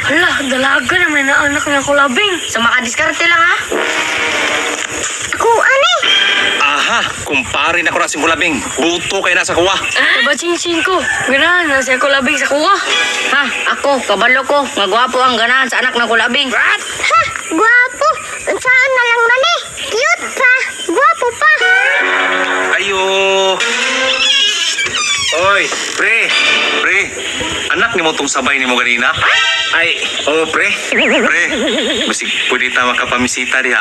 Hala, dalaga naman na anak ng kulabing. Sa makadiskarte lang ha. Ako, ani. Aha, kumpare na ko na si Kulabing. Buto kay nasa kuwa. Diba chinchin ko? Ganahan na siya kulabing sa kuha. Ha, ako, kabalo ko. Nga gwapo ang ganahan sa anak ng kulabing. Ha, gwapo. Saan na lang mani? Cute pa. Gwapo pa. Ayo. Oy, pre. Pre, anak ni mo tong sabay ni mo ganina? Ay, oh pre. Pre, basig pwede ta makapamisita diha.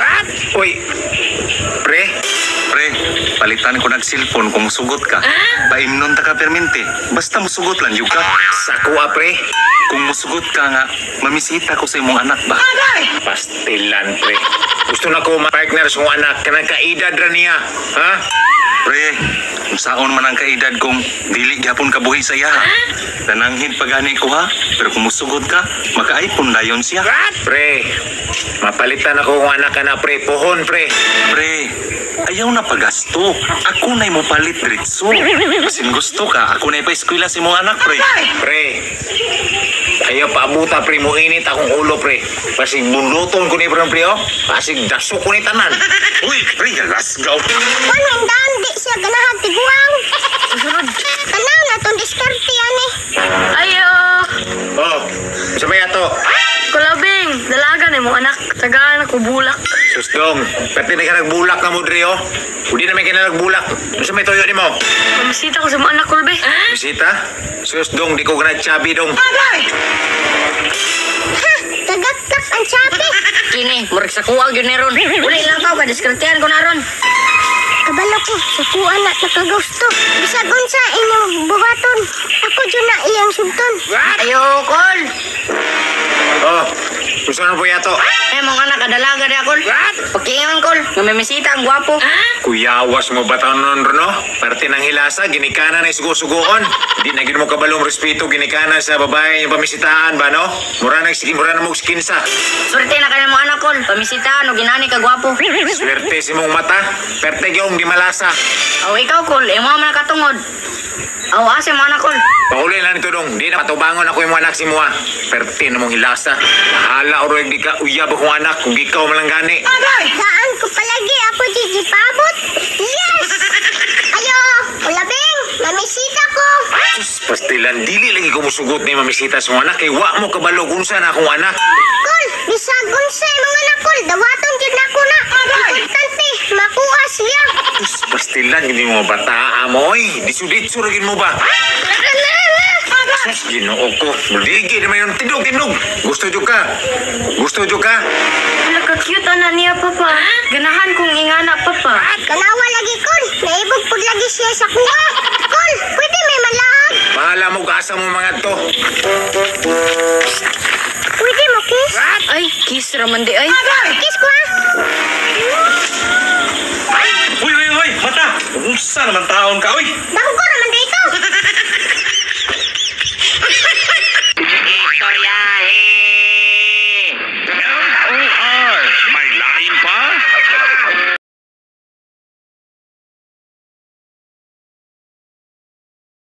Oy, pre. Pre, palitan ko nag-cellphone kung musugot ka. Paimnon ta ka permente. Basta musugot lang juga. Sa kuha, pre. Kung musugot ka nga, mamisita ko sa imong anak ba? Pastilan, pre. Gusto na ko ma-partner sa mga anak. Kanang kaedad ra niya. Ha? Pre, kung saon man ang kaedad kong dili gyapon ka buhi sa iya. Nananghid pagani ko ha. Pero kung musugot ka, maka-iPhone dayon siya. Pre, mapalitan ako ng anak ka na, pre. Puhon, pre. Pre, ayaw na pagasto. Ako na'y mo palit diretso. Kasin gusto ka, ako na'y pa-eskwela si mong anak, pre. Pre, ayaw paabuta, pre. Muinit akong ulo, pre. Pasig bunluton ko ni pre, oh. Pasig daso ko ni tanan. Uy, pre, lasgaw. Kanang daan, di siya ganahan tiguang. Susunod. Tanaw na itong diskarte, ani. Ayo! Oh, sabay ato. Kulabing, dalaga na mo anak. Tagaan ako bulak. Susdong, pati na ka nagbulak na mo, Dre, oh. Hindi naman ka na nagbulak. Ano sa may toyo ni mo? Pamisita ko sa mga anak kulbe. Bisita? Susdong, di ko ka na-chubby, dong. Ha, tagaktak ang sabi. Kini, murik sa kuwag yun ni Ron. Uli lang tao, kadiskartehan ko na Ron. Kabalo ko, sa kuha na nakagusto. Bisag unsa inyong buhaton. Ako dyan na iyang sugton. Ayo, Kol. Oh, gusto na po yato. Mga anak, kadalaga di ako. Pagkingan, Kol. Ngamimisita ang gwapo. Kuyawas mo ba taon nun, no? Parte ng hilasa, ginikanan ay sugo-sugoon. Di na gin mo kabalong respeto, ginikanan sa babae yung pamisitaan ba, no? Mura na mo skinsa. Swerte na kayo mga anak, Kol. Pamisita, no ginani ka gwapo. Swerte si mong mata, perte yung gimalasa. O ikaw, Kol. Imo man nakatungod. Aw, asa mga anak, Kol. Pauli lang nito dong, di na patubangon ako yung mga anak si Mua. Perte na mong hilasa. Hala, oro di ka uyab akong anak kung ikaw malang gani. Saan ko palagi ako gigipabot? Yes! Ayo, ulabing, mamisita ko. Sus, pastilan, dili lagi ko musugot ni mamisita sa mga anak. Kay wa mo kabalo kung saan akong anak. Kol, bisag unsa mga anak kol, dawaton jud nako na. Importante, makuha siya. Sus, pastilan, hindi mo bata amoy. Disuditso ragin mo ba? Sus, ginoo ko. Muligi naman yung tindog. Gusto dyo ka? Wala ka cute anak niya, papa. Ganahan kong ingana, papa. Kanawa lagi kol, naibog pag lagi siya sa kuha. Kol, pwede may malahag. Mahala mo gasa mo mga to. Pwede mo kiss? Ay, kiss raman di ay. Kiss ko ha. Uy, mata! Unsa naman taon ka, uy! Dako ko naman di.